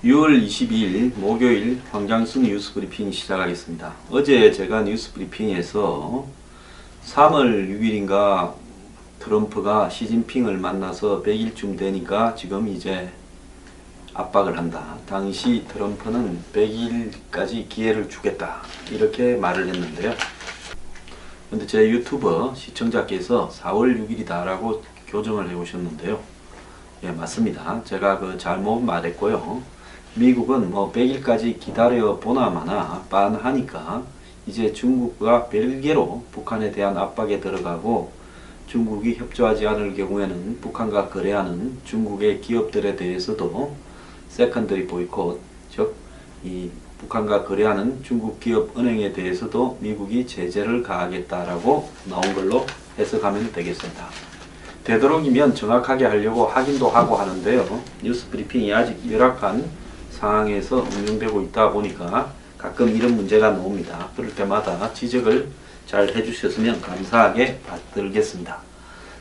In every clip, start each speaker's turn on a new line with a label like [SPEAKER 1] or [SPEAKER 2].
[SPEAKER 1] 6월 22일 목요일 황장순 뉴스브리핑 시작하겠습니다. 어제 제가 뉴스브리핑에서 3월 6일인가 트럼프가 시진핑을 만나서 100일쯤 되니까 지금 이제 압박을 한다. 당시 트럼프는 100일까지 기회를 주겠다. 이렇게 말을 했는데요. 근데 제 유튜버 시청자께서 4월 6일이다 라고 교정을 해 오셨는데요. 예, 맞습니다. 제가 잘못 말했고요. 미국은 100일까지 기다려 보나마나 빤하니까 이제 중국과 별개로 북한에 대한 압박에 들어가고, 중국이 협조하지 않을 경우에는 북한과 거래하는 중국의 기업들에 대해서도 세컨더리 보이콧, 즉 이 북한과 거래하는 중국 기업 은행에 대해서도 미국이 제재를 가하겠다라고 나온 걸로 해석하면 되겠습니다. 되도록이면 정확하게 하려고 확인도 하고 하는데요. 뉴스 브리핑이 아직 열악한 상황에서 운영되고 있다 보니까 가끔 이런 문제가 나옵니다. 그럴 때마다 지적을 잘 해주셨으면 감사하게 받들겠습니다.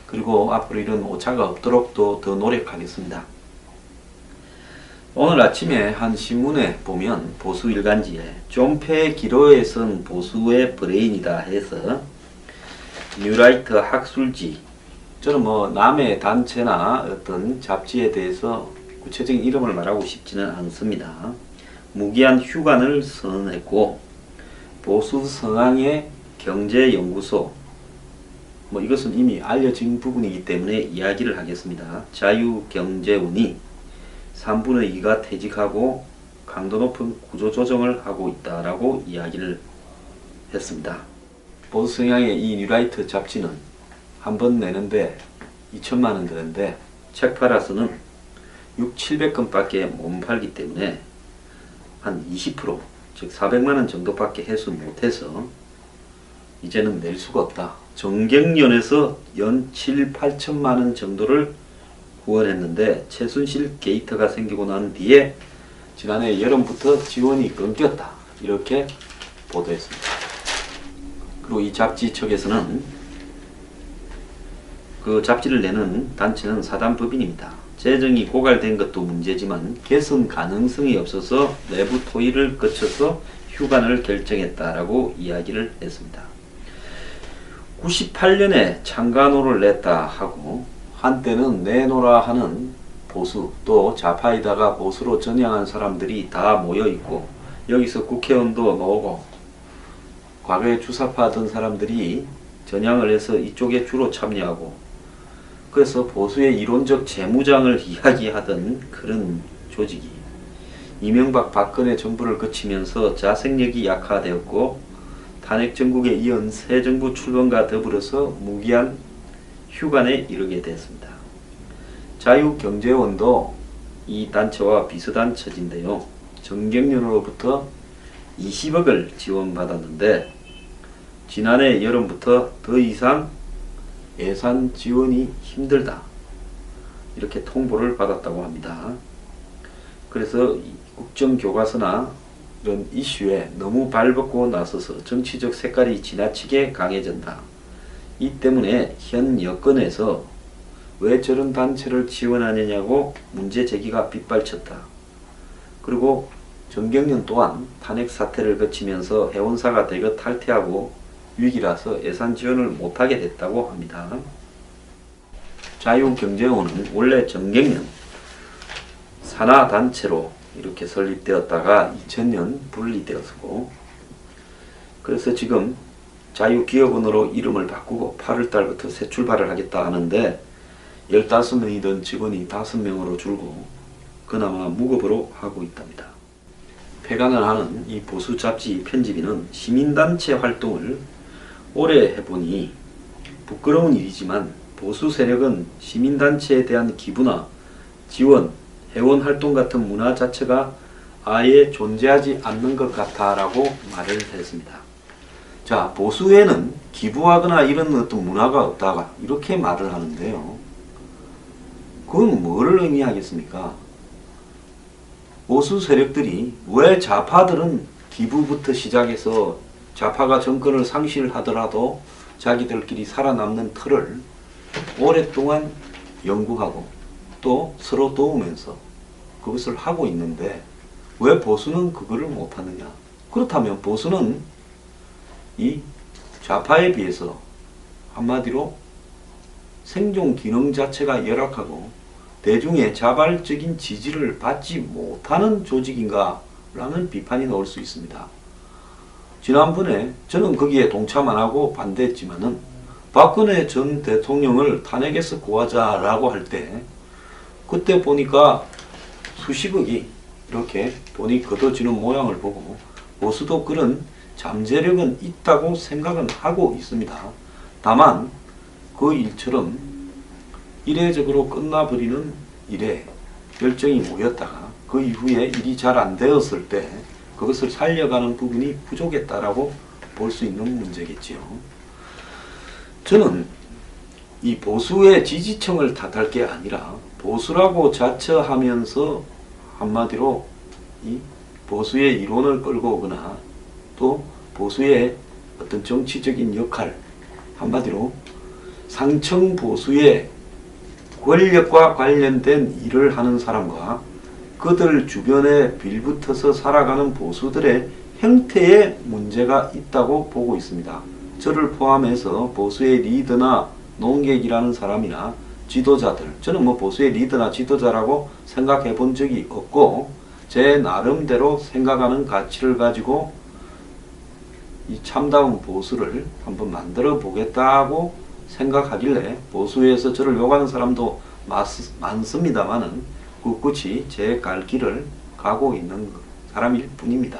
[SPEAKER 1] 그리고 앞으로 이런 오차가 없도록 또 더 노력하겠습니다. 오늘 아침에 한 신문에 보면 보수 일간지에 존폐 기로에 선 보수의 브레인이다 해서 뉴라이트 학술지, 저는 남의 단체나 어떤 잡지에 대해서 구체적인 이름을 말하고 싶지는 않습니다. 무기한 휴관을 선언했고, 보수 성향의 경제연구소, 이것은 이미 알려진 부분이기 때문에 이야기를 하겠습니다. 자유경제운이 3분의 2가 퇴직하고 강도 높은 구조조정을 하고 있다라고 이야기를 했습니다. 보수 성향의 이 뉴라이트 잡지는 한 번 내는데 2천만원 드는데 책 팔아서는 600~700권 밖에 못 팔기 때문에 한 20%, 즉 400만원 정도밖에 해서 못해서 이제는 낼 수가 없다. 정경련에서 연 7~8천만원 정도를 후원했는데 최순실 게이트가 생기고 난 뒤에 지난해 여름부터 지원이 끊겼다. 이렇게 보도했습니다. 그리고 이 잡지 측에서는 그 잡지를 내는 단체는 사단법인입니다. 재정이 고갈된 것도 문제지만 개선 가능성이 없어서 내부 토의를 거쳐서 휴관을 결정했다라고 이야기를 했습니다. 98년에 창간호를 냈다 하고, 한때는 내노라 하는 보수 또 좌파에다가 보수로 전향한 사람들이 다 모여있고, 여기서 국회의원도 나오고, 과거에 주사파 하던 사람들이 전향을 해서 이쪽에 주로 참여하고, 그래서 보수의 이론적 재무장을 이야기하던 그런 조직이 이명박 박근혜 정부를 거치면서 자생력이 약화되었고, 탄핵 정국에 이은 새 정부 출범과 더불어서 무기한 휴관에 이르게 됐습니다. 자유경제원도 이 단체와 비슷한 처지인데요. 정경련으로부터 20억을 지원받았는데 지난해 여름부터 더 이상 예산 지원이 힘들다, 이렇게 통보를 받았다고 합니다. 그래서 국정교과서나 이런 이슈에 너무 발벗고 나서서 정치적 색깔이 지나치게 강해진다. 이 때문에 현 여건에서 왜 저런 단체를 지원하느냐고 문제 제기가 빗발쳤다. 그리고 정경련 또한 탄핵 사태를 거치면서 해운사가 대거 탈퇴하고 위기라서 예산 지원을 못하게 됐다고 합니다. 자유경제원은 원래 정경련 산하단체로 이렇게 설립되었다가 2000년 분리되었고, 그래서 지금 자유기업원으로 이름을 바꾸고 8월달부터 새 출발을 하겠다 하는데 15명이던 직원이 5명으로 줄고 그나마 무급으로 하고 있답니다. 폐간을 하는 이 보수 잡지 편집인은 시민단체 활동을 오래 해보니 부끄러운 일이지만 보수 세력은 시민단체에 대한 기부나 지원, 회원활동 같은 문화 자체가 아예 존재하지 않는 것 같아 라고 말을 했습니다. 자, 보수에는 기부하거나 이런 어떤 문화가 없다가 이렇게 말을 하는데요. 그건 뭐를 의미하겠습니까? 보수 세력들이 왜 좌파들은 기부부터 시작해서 좌파가 정권을 상실하더라도 자기들끼리 살아남는 틀을 오랫동안 연구하고 또 서로 도우면서 그것을 하고 있는데, 왜 보수는 그거를 못하느냐? 그렇다면 보수는 이 좌파에 비해서 한마디로 생존 기능 자체가 열악하고 대중의 자발적인 지지를 받지 못하는 조직인가? 라는 비판이 나올 수 있습니다. 지난번에 저는 거기에 동참 안 하고 반대했지만은 박근혜 전 대통령을 탄핵해서 구하자라고 할 때 그때 보니까 수십억이 이렇게 돈이 걷어지는 모양을 보고 보수도 그런 잠재력은 있다고 생각은 하고 있습니다. 다만 그 일처럼 이례적으로 끝나버리는 일에 열정이 모였다가 그 이후에 일이 잘 안 되었을 때 그것을 살려가는 부분이 부족했다라고 볼 수 있는 문제겠지요. 저는 이 보수의 지지층을 탓할 게 아니라 보수라고 자처하면서 한마디로 이 보수의 이론을 끌고 오거나 또 보수의 어떤 정치적인 역할, 한마디로 상층 보수의 권력과 관련된 일을 하는 사람과 그들 주변에 빌붙어서 살아가는 보수들의 형태에 문제가 있다고 보고 있습니다. 저를 포함해서 보수의 리더나 농객이라는 사람이나 지도자들, 저는 뭐 보수의 리더나 지도자라고 생각해 본 적이 없고 제 나름대로 생각하는 가치를 가지고 이 참다운 보수를 한번 만들어 보겠다고 생각하길래 보수에서 저를 욕하는 사람도 많습니다만은 꿋꿋이 제 갈 길을 가고 있는 사람일 뿐입니다.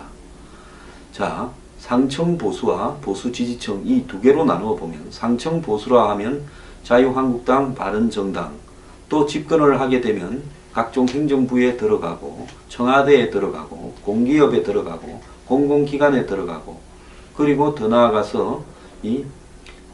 [SPEAKER 1] 자, 상층 보수와 보수 지지층 이 두 개로 나누어 보면 상층 보수라 하면 자유한국당, 바른정당 또 집권을 하게 되면 각종 행정부에 들어가고 청와대에 들어가고 공기업에 들어가고 공공기관에 들어가고 그리고 더 나아가서 이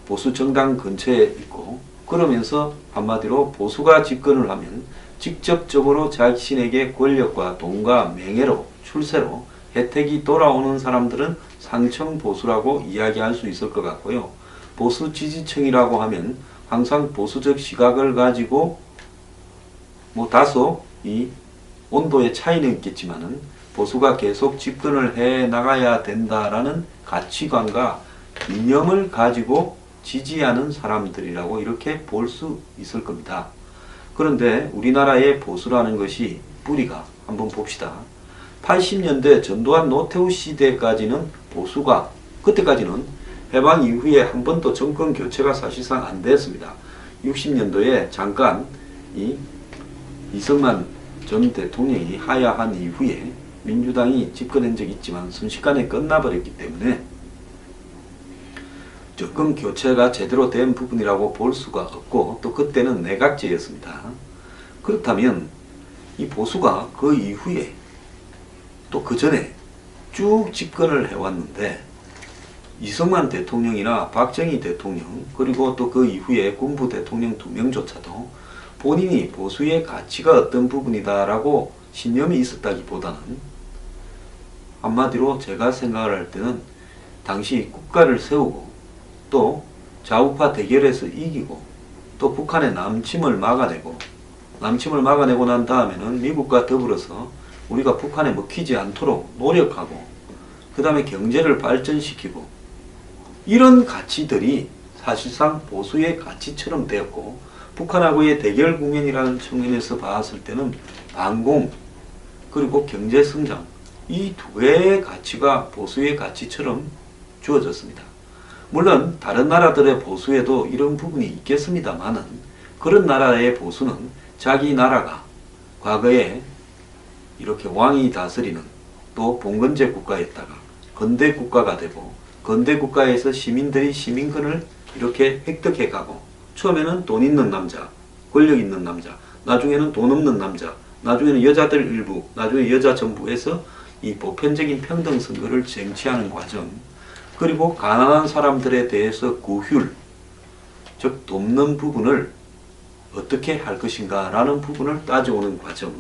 [SPEAKER 1] 보수 정당 근처에 있고 그러면서 한마디로 보수가 집권을 하면 직접적으로 자신에게 권력과 돈과 명예로 출세로 혜택이 돌아오는 사람들은 상층 보수라고 이야기할 수 있을 것 같고요. 보수 지지층이라고 하면 항상 보수적 시각을 가지고 뭐 다소 이 온도의 차이는 있겠지만은 보수가 계속 집권을 해 나가야 된다라는 가치관과 이념을 가지고 지지하는 사람들이라고 이렇게 볼 수 있을 겁니다. 그런데 우리나라의 보수라는 것이 뿌리가 한번 봅시다. 80년대 전두환 노태우 시대까지는 보수가 그때까지는 해방 이후에 한 번도 정권 교체가 사실상 안 됐습니다. 60년도에 잠깐 이승만 전 대통령이 하야한 이후에 민주당이 집권한 적이 있지만 순식간에 끝나버렸기 때문에 정권 교체가 제대로 된 부분이라고 볼 수가 없고 또 그때는 내각제였습니다. 그렇다면 이 보수가 그 이후에 또 그 전에 쭉 집권을 해왔는데 이승만 대통령이나 박정희 대통령 그리고 또 그 이후에 군부 대통령 2명조차도 본인이 보수의 가치가 어떤 부분이다라고 신념이 있었다기보다는 한마디로 제가 생각을 할 때는 당시 국가를 세우고 또 좌우파 대결에서 이기고 또 북한의 남침을 막아내고 난 다음에는 미국과 더불어서 우리가 북한에 먹히지 않도록 노력하고 그 다음에 경제를 발전시키고 이런 가치들이 사실상 보수의 가치처럼 되었고 북한하고의 대결 국면이라는 측면에서 봤을 때는 반공 그리고 경제성장 이 두 개의 가치가 보수의 가치처럼 주어졌습니다. 물론 다른 나라들의 보수에도 이런 부분이 있겠습니다만은 그런 나라의 보수는 자기 나라가 과거에 이렇게 왕이 다스리는 또 봉건제 국가였다가 건대 국가가 되고 건대 국가에서 시민들이 시민권을 이렇게 획득해 가고 처음에는 돈 있는 남자, 권력 있는 남자, 나중에는 돈 없는 남자, 나중에는 여자들 일부, 나중에 여자 전부에서 이 보편적인 평등 선거를 쟁취하는 과정 그리고 가난한 사람들에 대해서 구휼, 즉 돕는 부분을 어떻게 할 것인가 라는 부분을 따져오는 과정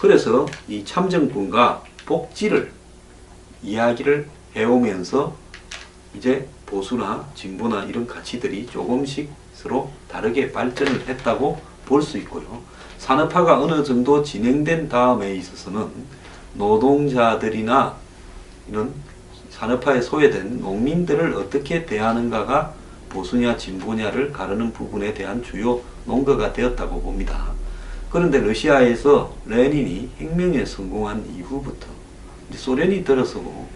[SPEAKER 1] 그래서 이 참정권과 복지를 이야기를 해오면서 이제 보수나 진보나 이런 가치들이 조금씩 서로 다르게 발전을 했다고 볼 수 있고요. 산업화가 어느 정도 진행된 다음에 있어서는 노동자들이나 이런 산업화에 소외된 농민들을 어떻게 대하는가가 보수냐 진보냐를 가르는 부분에 대한 주요 논거가 되었다고 봅니다. 그런데 러시아에서 레닌이 혁명에 성공한 이후부터 소련이 들어서고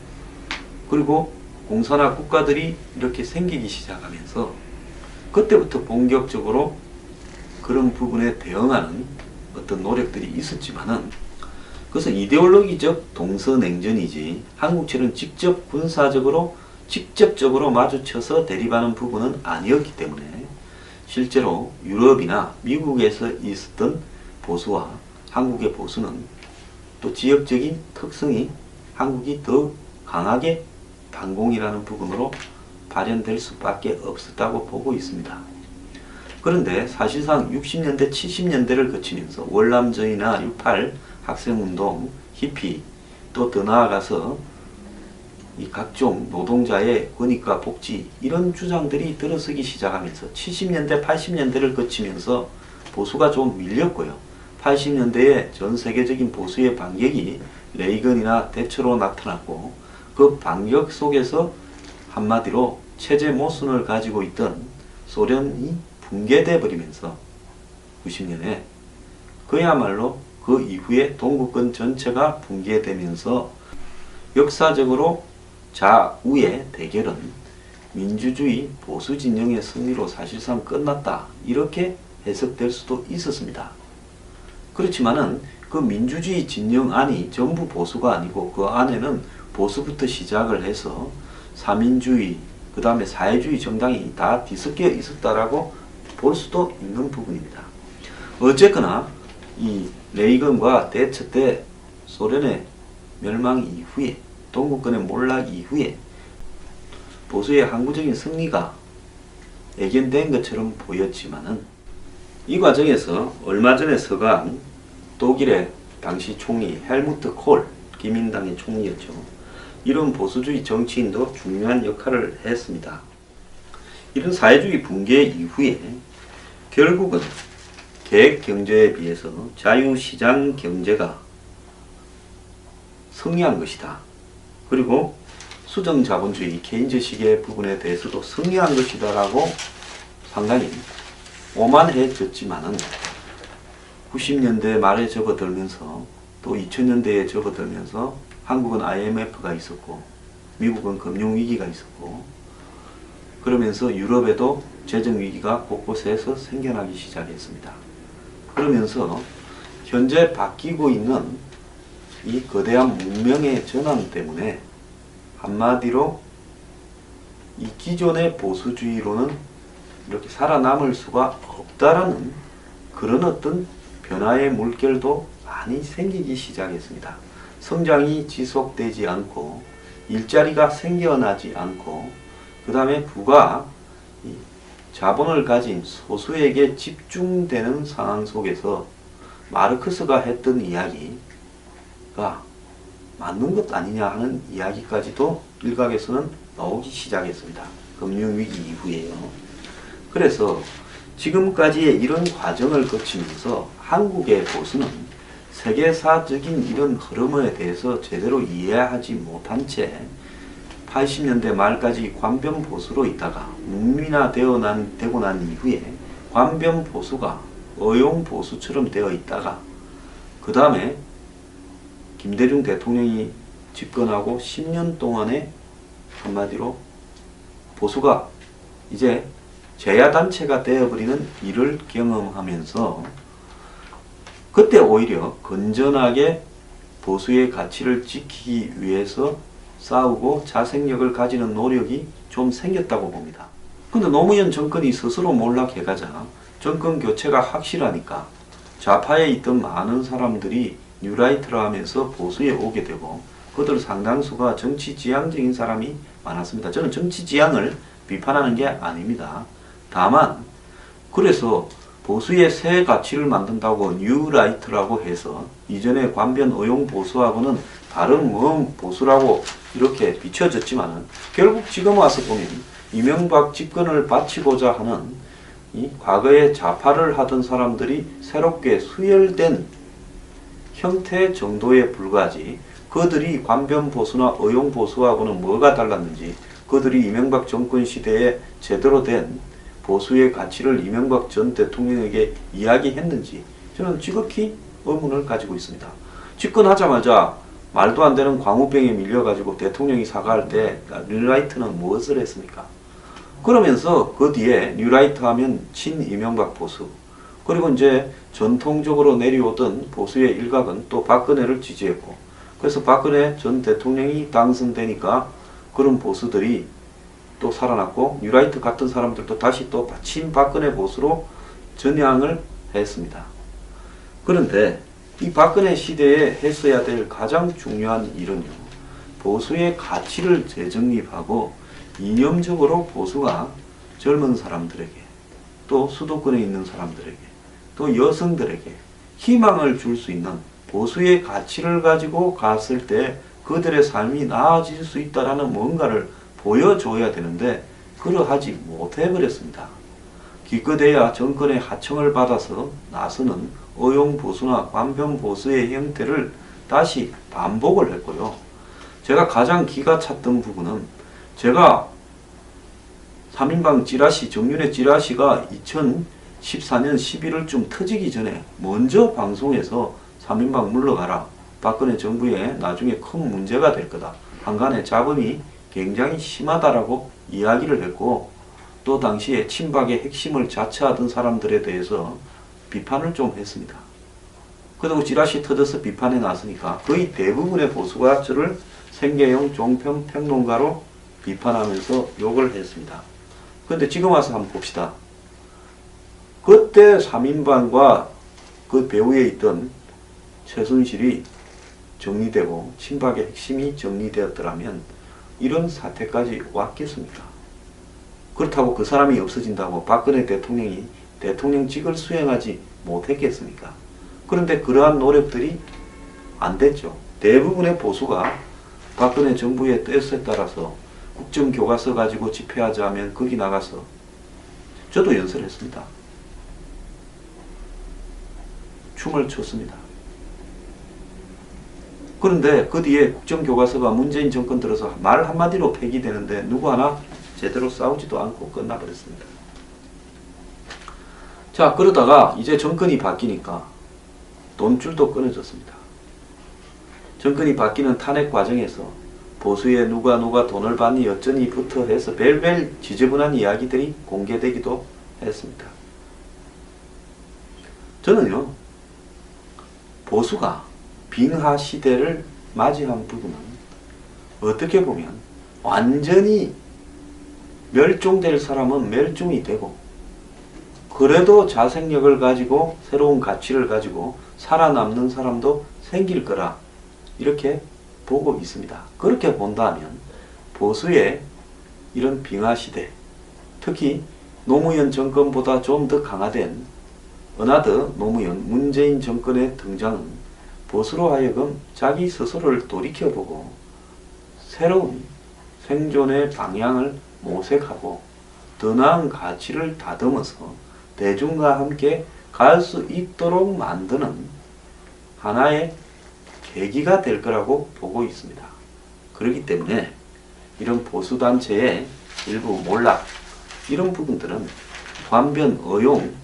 [SPEAKER 1] 그리고 공산화 국가들이 이렇게 생기기 시작하면서 그때부터 본격적으로 그런 부분에 대응하는 어떤 노력들이 있었지만은 그것은 이데올로기적 동서냉전이지 한국처럼 직접적으로 마주쳐서 대립하는 부분은 아니었기 때문에 실제로 유럽이나 미국에서 있었던 보수와 한국의 보수는 또 지역적인 특성이 한국이 더 강하게 반공이라는 부분으로 발현될 수밖에 없었다고 보고 있습니다. 그런데 사실상 60년대, 70년대를 거치면서 월남전이나 6.8 학생운동, 히피, 또 더 나아가서 이 각종 노동자의 권익과 복지 이런 주장들이 들어서기 시작하면서 70년대, 80년대를 거치면서 보수가 좀 밀렸고요. 80년대에 전 세계적인 보수의 반격이 레이건이나 대처로 나타났고 그 반격 속에서 한마디로 체제 모순을 가지고 있던 소련이 붕괴돼 버리면서 90년에 그야말로 그 이후에 동구권 전체가 붕괴되면서 역사적으로 좌우의 대결은 민주주의 보수 진영의 승리로 사실상 끝났다 이렇게 해석될 수도 있었습니다. 그렇지만은 그 민주주의 진영 안이 전부 보수가 아니고 그 안에는 보수부터 시작을 해서 사민주의 그 다음에 사회주의 정당이 다 뒤섞여 있었다라고 볼 수도 있는 부분입니다. 어쨌거나 이 레이건과 대처 때 소련의 멸망 이후에 동구권의 몰락 이후에 보수의 항구적인 승리가 예견된 것처럼 보였지만은 이 과정에서 얼마 전에 서간 독일의 당시 총리 헬무트 콜, 기민당의 총리였죠. 이런 보수주의 정치인도 중요한 역할을 했습니다. 이런 사회주의 붕괴 이후에 결국은 계획경제에 비해서 자유시장 경제가 승리한 것이다. 그리고 수정자본주의 케인즈식의 부분에 대해서도 승리한 것이다 라고 상당히 오만해졌지만은 90년대 말에 접어들면서 또 2000년대에 접어들면서 한국은 IMF가 있었고 미국은 금융위기가 있었고 그러면서 유럽에도 재정위기가 곳곳에서 생겨나기 시작했습니다. 그러면서 현재 바뀌고 있는 이 거대한 문명의 전환 때문에 한마디로 이 기존의 보수주의로는 이렇게 살아남을 수가 없다라는 그런 어떤 변화의 물결도 많이 생기기 시작했습니다. 성장이 지속되지 않고 일자리가 생겨나지 않고 그 다음에 부가 자본을 가진 소수에게 집중되는 상황 속에서 마르크스가 했던 이야기가 맞는 것 아니냐 하는 이야기까지도 일각에서는 나오기 시작했습니다. 금융위기 이후에요. 그래서 지금까지의 이런 과정을 거치면서 한국의 보수는 세계사적인 이런 흐름에 대해서 제대로 이해하지 못한 채 80년대 말까지 관변 보수로 있다가 문민화되고 난 이후에 관변 보수가 어용 보수처럼 되어 있다가 그 다음에 김대중 대통령이 집권하고 10년 동안에 한마디로 보수가 이제 제야단체가 되어버리는 일을 경험하면서 그때 오히려 건전하게 보수의 가치를 지키기 위해서 싸우고 자생력을 가지는 노력이 좀 생겼다고 봅니다. 근데 노무현 정권이 스스로 몰락해가자 정권 교체가 확실하니까 좌파에 있던 많은 사람들이 뉴라이트라 하면서 보수에 오게 되고 그들 상당수가 정치지향적인 사람이 많았습니다. 저는 정치지향을 비판하는 게 아닙니다. 다만 그래서 보수의 새 가치를 만든다고 뉴라이트라고 해서 이전에 관변 어용 보수하고는 다른 보수라고 이렇게 비춰졌지만은 결국 지금 와서 보면 이명박 집권을 바치고자 하는 이 과거에 좌파를 하던 사람들이 새롭게 수혈된 형태 정도에 불과하지 그들이 관변보수나 의용보수하고는 뭐가 달랐는지 그들이 이명박 정권 시대에 제대로 된 보수의 가치를 이명박 전 대통령에게 이야기했는지 저는 지극히 의문을 가지고 있습니다. 집권하자마자 말도 안 되는 광우병에 밀려가지고 대통령이 사과할 때 뉴라이트는 무엇을 했습니까? 그러면서 그 뒤에 뉴라이트 하면 친이명박 보수 그리고 이제 전통적으로 내려오던 보수의 일각은 또 박근혜를 지지했고 그래서 박근혜 전 대통령이 당선되니까 그런 보수들이 또 살아났고 뉴라이트 같은 사람들도 다시 또 친박근혜 보수로 전향을 했습니다. 그런데 이 박근혜 시대에 했어야 될 가장 중요한 일은요. 보수의 가치를 재정립하고 이념적으로 보수가 젊은 사람들에게 또 수도권에 있는 사람들에게 또 여성들에게 희망을 줄 수 있는 보수의 가치를 가지고 갔을 때 그들의 삶이 나아질 수 있다라는 뭔가를 보여줘야 되는데 그러하지 못해버렸습니다. 기껏해야 정권의 하청을 받아서 나서는 의용보수나 관변보수의 형태를 다시 반복을 했고요. 제가 가장 기가 찼던 부분은 제가 3인방 찌라시, 정윤의 찌라시가 2014년 11월쯤 터지기 전에 먼저 방송에서 3인방 물러가라. 박근혜 정부에 나중에 큰 문제가 될 거다. 한간의 잡음이 굉장히 심하다라고 이야기를 했고 또 당시에 친박의 핵심을 자처하던 사람들에 대해서 비판을 좀 했습니다. 그리고 찌라시 터져서 비판에 나서니까 거의 대부분의 보수가 저를 생계형 종편 평론가로 비판하면서 욕을 했습니다. 그런데 지금 와서 한번 봅시다. 그때 3인방과 그 배후에 있던 최순실이 정리되고 친박의 핵심이 정리되었더라면 이런 사태까지 왔겠습니까? 그렇다고 그 사람이 없어진다고 박근혜 대통령이 대통령직을 수행하지 못했겠습니까? 그런데 그러한 노력들이 안 됐죠. 대부분의 보수가 박근혜 정부의 뜻에 따라서 국정교과서 가지고 집회하자 하면 거기 나가서 저도 연설했습니다. 춤을 췄습니다. 그런데 그 뒤에 국정교과서가 문재인 정권 들어서 말 한마디로 폐기되는데 누구 하나 제대로 싸우지도 않고 끝나버렸습니다. 자, 그러다가 이제 정권이 바뀌니까 돈줄도 끊어졌습니다. 정권이 바뀌는 탄핵 과정에서 보수에 누가 돈을 받니 어쩌니부터 해서 별별 지저분한 이야기들이 공개되기도 했습니다. 저는요, 보수가 빙하 시대를 맞이한 부분은 어떻게 보면 완전히 멸종될 사람은 멸종이 되고 그래도 자생력을 가지고 새로운 가치를 가지고 살아남는 사람도 생길 거라 이렇게 보고 있습니다. 그렇게 본다면 보수의 이런 빙하시대 특히 노무현 정권보다 좀 더 강화된 어나더 노무현 문재인 정권의 등장은 보수로 하여금 자기 스스로를 돌이켜보고 새로운 생존의 방향을 모색하고 더 나은 가치를 다듬어서 대중과 함께 갈 수 있도록 만드는 하나의 계기가 될 거라고 보고 있습니다. 그렇기 때문에 이런 보수단체의 일부 몰락 이런 부분들은 관변, 의용,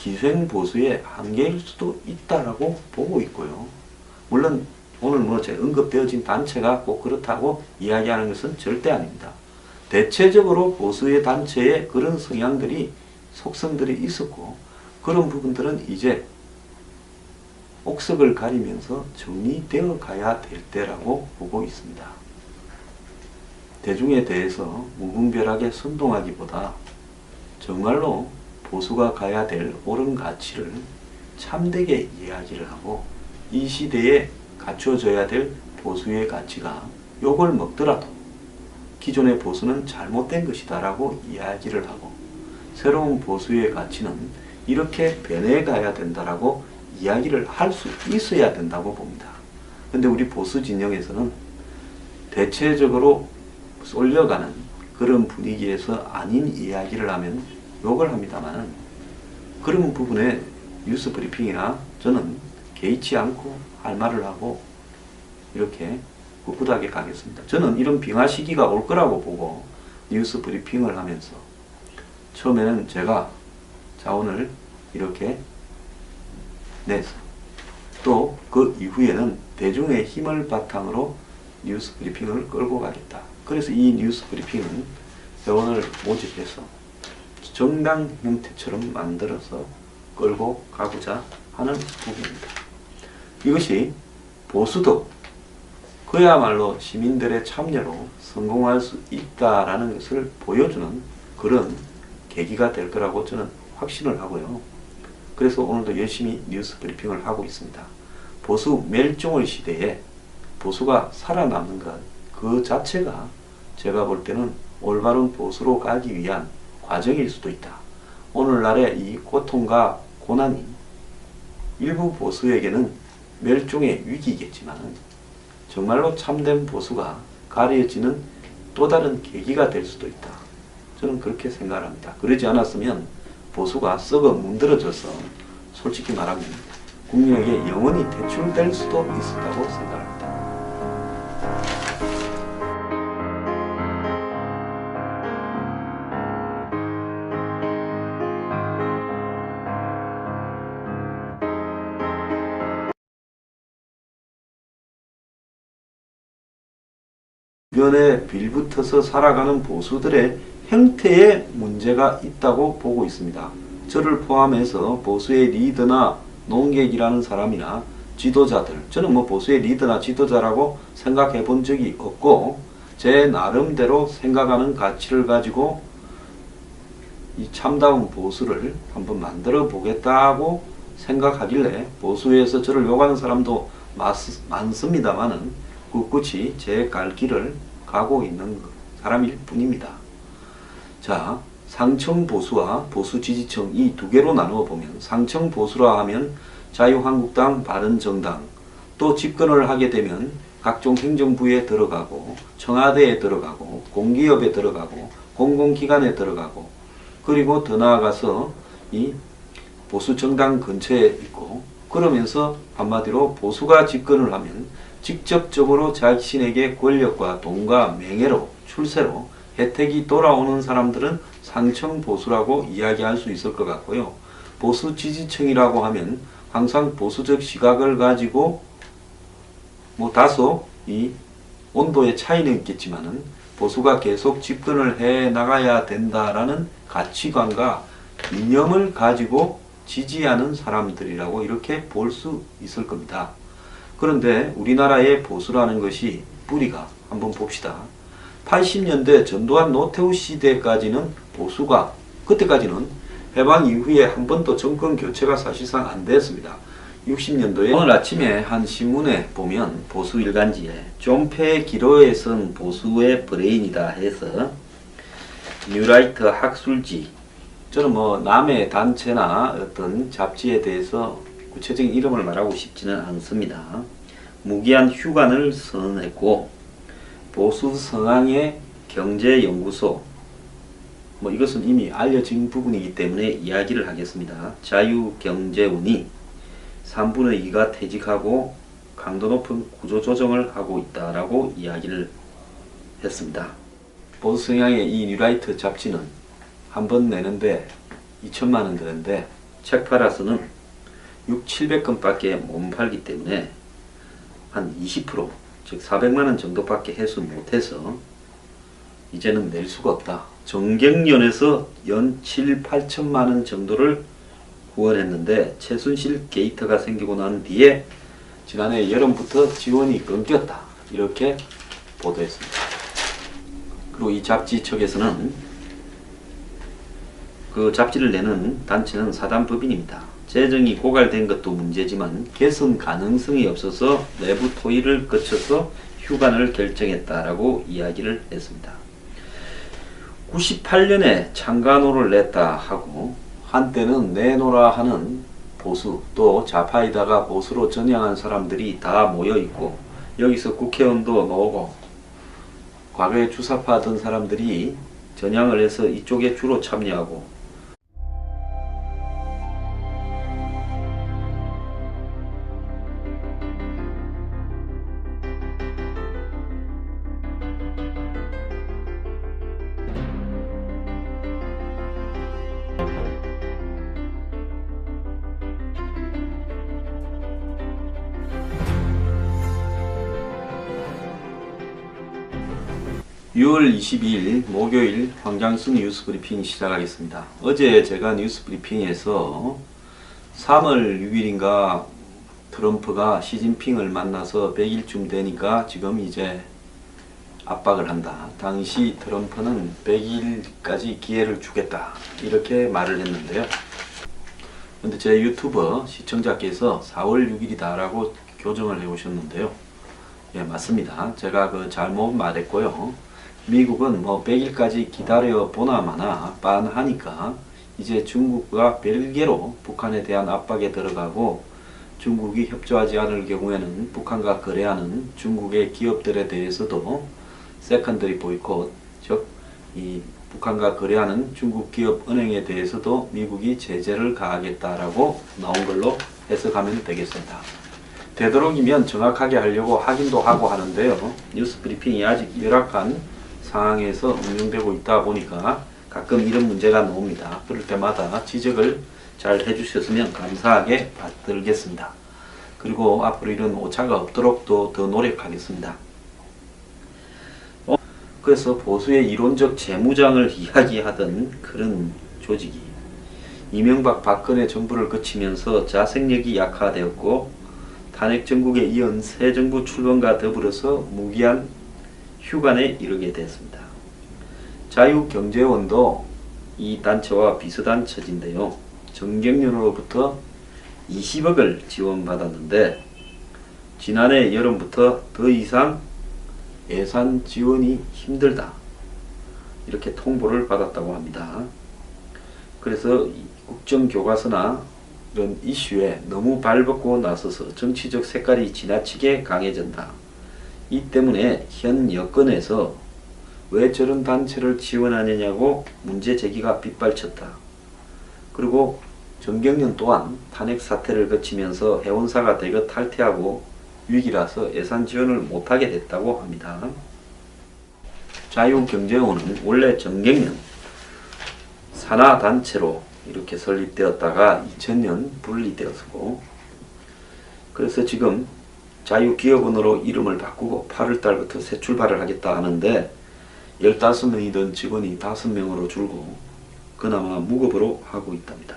[SPEAKER 1] 기생보수의 한계일 수도 있다라고 보고 있고요. 물론 오늘 제가 언급되어진 단체가 꼭 그렇다고 이야기하는 것은 절대 아닙니다. 대체적으로 보수의 단체에 그런 성향들이 속성들이 있었고 그런 부분들은 이제 옥석을 가리면서 정리되어 가야 될 때라고 보고 있습니다. 대중에 대해서 무분별하게 선동하기보다 정말로 보수가 가야 될 옳은 가치를 참되게 이야기를 하고 이 시대에 갖춰져야 될 보수의 가치가 욕을 먹더라도 기존의 보수는 잘못된 것이다 라고 이야기를 하고 새로운 보수의 가치는 이렇게 변해가야 된다라고 이야기를 할 수 있어야 된다고 봅니다. 근데 우리 보수 진영에서는 대체적으로 쏠려가는 그런 분위기에서 아닌 이야기를 하면 욕을 합니다만 그런 부분에 뉴스 브리핑이나 저는 개의치 않고 할 말을 하고 이렇게 꿋꿋하게 가겠습니다. 저는 이런 빙하 시기가 올 거라고 보고 뉴스 브리핑을 하면서 처음에는 제가 자원을 이렇게 내서 또 그 이후에는 대중의 힘을 바탕으로 뉴스 브리핑을 끌고 가겠다. 그래서 이 뉴스 브리핑은 회원을 모집해서 정당 형태처럼 만들어서 끌고 가고자 하는 부분입니다. 이것이 보수도 그야말로 시민들의 참여로 성공할 수 있다라는 것을 보여주는 그런 계기가 될 거라고 저는 확신을 하고요. 그래서 오늘도 열심히 뉴스 브리핑을 하고 있습니다. 보수 멸종의 시대에 보수가 살아남는 것 그 자체가 제가 볼 때는 올바른 보수로 가기 위한 과정일 수도 있다. 오늘날의 이 고통과 고난이 일부 보수에게는 멸종의 위기겠지만 정말로 참된 보수가 가려지는 또 다른 계기가 될 수도 있다. 저는 그렇게 생각합니다. 그러지 않았으면 보수가 썩어 문드러져서 솔직히 말하면 국민에게 영원히 대출될 수도 있었다고 생각합니다. 주변에 빌붙어서 살아가는 보수들의 형태에 문제가 있다고 보고 있습니다. 저를 포함해서 보수의 리더나 농객이라는 사람이나 지도자들, 저는 뭐 보수의 리더나 지도자라고 생각해 본 적이 없고 제 나름대로 생각하는 가치를 가지고 이 참다운 보수를 한번 만들어 보겠다고 생각하길래 보수에서 저를 욕하는 사람도 많습니다만은 꿋꿋이 제 갈 길을 가고 있는 사람일 뿐입니다. 자, 상층 보수와 보수 지지층 이 두 개로 나누어 보면 상층 보수라 하면 자유한국당, 바른정당 또 집권을 하게 되면 각종 행정부에 들어가고 청와대에 들어가고 공기업에 들어가고 공공기관에 들어가고 그리고 더 나아가서 이 보수정당 근처에 있고 그러면서 한마디로 보수가 집권을 하면 직접적으로 자신에게 권력과 돈과 명예로 출세로 혜택이 돌아오는 사람들은 상층 보수라고 이야기할 수 있을 것 같고요. 보수 지지층이라고 하면 항상 보수적 시각을 가지고 뭐 다소 이 온도의 차이는 있겠지만은 보수가 계속 집권을 해 나가야 된다라는 가치관과 이념을 가지고 지지하는 사람들이라고 이렇게 볼 수 있을 겁니다. 그런데 우리나라의 보수라는 것이 뿌리가 한번 봅시다. 80년대 전두환 노태우 시대까지는 보수가 그때까지는 해방 이후에 한 번도 정권 교체가 사실상 안 됐습니다. 60년도에 오늘 아침에 한 신문에 보면 보수 일간지에 존폐 기로에 선 보수의 브레인이다 해서 뉴라이트 학술지 저는 뭐 남의 단체나 어떤 잡지에 대해서 구체적인 이름을 말하고 싶지는 않습니다. 무기한 휴관을 선언했고 보수 성향의 경제연구소 뭐 이것은 이미 알려진 부분이기 때문에 이야기를 하겠습니다. 자유경제운이 3분의 2가 퇴직하고 강도 높은 구조조정을 하고 있다라고 이야기를 했습니다. 보수 성향의 이 뉴라이트 잡지는 한 번 내는데 2천만원 드는데 책 팔아서는 600~700건밖에 못 팔기 때문에 한 20% 즉 400만원 정도밖에 해서 못해서 이제는 낼 수가 없다. 정경련에서 연 7~8천만원 정도를 후원했는데 최순실 게이트가 생기고 난 뒤에 지난해 여름부터 지원이 끊겼다. 이렇게 보도했습니다. 그리고 이 잡지 측에서는 그 잡지를 내는 단체는 사단법인입니다. 재정이 고갈된 것도 문제지만 개선 가능성이 없어서 내부 토의를 거쳐서 휴관을 결정했다라고 이야기를 했습니다. 98년에 창간호를 냈다 하고 한때는 내노라 하는 보수 또 좌파이다가 보수로 전향한 사람들이 다 모여있고 여기서 국회의원도 나오고 과거에 주사파던 사람들이 전향을 해서 이쪽에 주로 참여하고 6월 22일 목요일 황장순 뉴스 브리핑 시작하겠습니다. 어제 제가 뉴스 브리핑에서 3월 6일인가 트럼프가 시진핑을 만나서 100일쯤 되니까 지금 이제 압박을 한다. 당시 트럼프는 100일까지 기회를 주겠다. 이렇게 말을 했는데요. 근데 제 유튜버 시청자께서 4월 6일이다 라고 교정을 해 오셨는데요. 예, 맞습니다. 제가 잘못 말했고요. 미국은 100일까지 기다려 보나 마나 빤하니까 이제 중국과 별개로 북한에 대한 압박에 들어가고, 중국이 협조하지 않을 경우에는 북한과 거래하는 중국의 기업들에 대해서도 세컨더리 보이콧, 즉 이 북한과 거래하는 중국 기업 은행에 대해서도 미국이 제재를 가하겠다라고 나온 걸로 해석하면 되겠습니다. 되도록이면 정확하게 하려고 확인도 하고 하는데요. 뉴스 브리핑이 아직 열악한 상황에서 운영되고 있다 보니까 가끔 이런 문제가 나옵니다. 그럴 때마다 지적을 잘 해주셨으면 감사하게 받들겠습니다. 그리고 앞으로 이런 오차가 없도록 더 노력하겠습니다. 그래서 보수의 이론적 재무장을 이야기하던 그런 조직이 이명박 박근혜 정부를 거치면서 자생력이 약화되었고, 탄핵 정국에 이은 새 정부 출범과 더불어서 무기한 휴관에 이르게 됐습니다. 자유경제원도 이 단체와 비슷한 처지인데요. 정경련으로부터 20억을 지원받았는데 지난해 여름부터 더 이상 예산 지원이 힘들다, 이렇게 통보를 받았다고 합니다. 그래서 국정교과서나 이런 이슈에 너무 발벗고 나서서 정치적 색깔이 지나치게 강해진다. 이 때문에 현 여건에서 왜 저런 단체를 지원하느냐고 문제 제기가 빗발쳤다. 그리고 정경련 또한 탄핵 사태를 거치면서 해운사가 대거 탈퇴하고 위기라서 예산 지원을 못하게 됐다고 합니다. 자유경제원은 원래 정경련 산하단체로 이렇게 설립되었다가 2000년 분리되었고, 그래서 지금 자유기업원으로 이름을 바꾸고 8월달부터 새 출발을 하겠다 하는데 15명이던 직원이 5명으로 줄고 그나마 무급으로 하고 있답니다.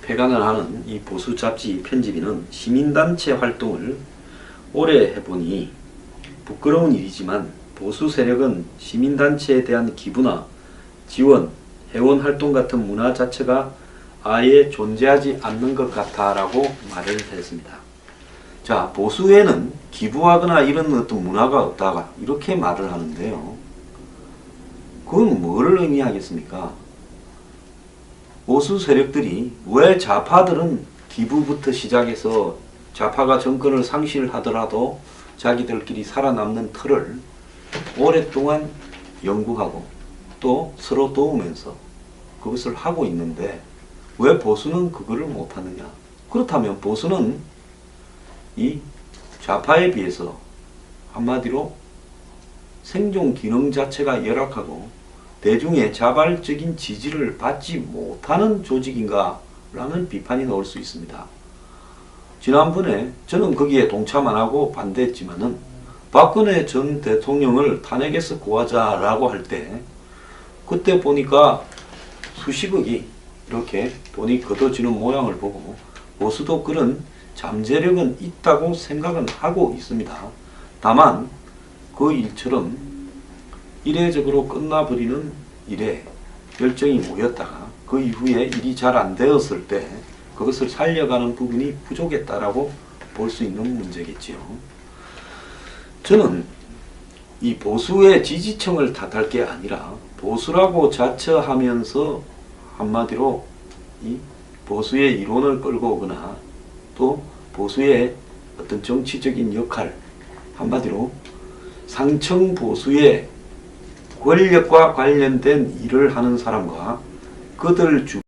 [SPEAKER 1] 폐간을 하는 이 보수 잡지 편집인은 시민단체 활동을 오래 해보니 부끄러운 일이지만 보수 세력은 시민단체에 대한 기부나 지원, 회원활동 같은 문화 자체가 아예 존재하지 않는 것 같아 라고 말을 했습니다. 자, 보수에는 기부하거나 이런 어떤 문화가 없다가 이렇게 말을 하는데요. 그건 뭐를 의미하겠습니까? 보수 세력들이 왜 좌파들은 기부부터 시작해서 좌파가 정권을 상실하더라도 자기들끼리 살아남는 틀을 오랫동안 연구하고 또 서로 도우면서 그것을 하고 있는데 왜 보수는 그거를 못하느냐? 그렇다면 보수는 이 좌파에 비해서 한마디로 생존 기능 자체가 열악하고 대중의 자발적인 지지를 받지 못하는 조직인가 라는 비판이 나올 수 있습니다. 지난번에 저는 거기에 동참 안 하고 반대했지만은 박근혜 전 대통령을 탄핵에서 구하자라고 할 때 그때 보니까 수십억이 이렇게 돈이 걷어지는 모양을 보고 보수도 그런 잠재력은 있다고 생각은 하고 있습니다. 다만 그 일처럼 이례적으로 끝나버리는 일에 열정이 모였다가 그 이후에 일이 잘 안 되었을 때 그것을 살려가는 부분이 부족했다라고 볼 수 있는 문제겠지요. 저는 이 보수의 지지층을 탓할 게 아니라 보수라고 자처하면서 한마디로 이 보수의 이론을 끌고 오거나 또 보수의 어떤 정치적인 역할, 한마디로 상층 보수의 권력과 관련된 일을 하는 사람과 그들 주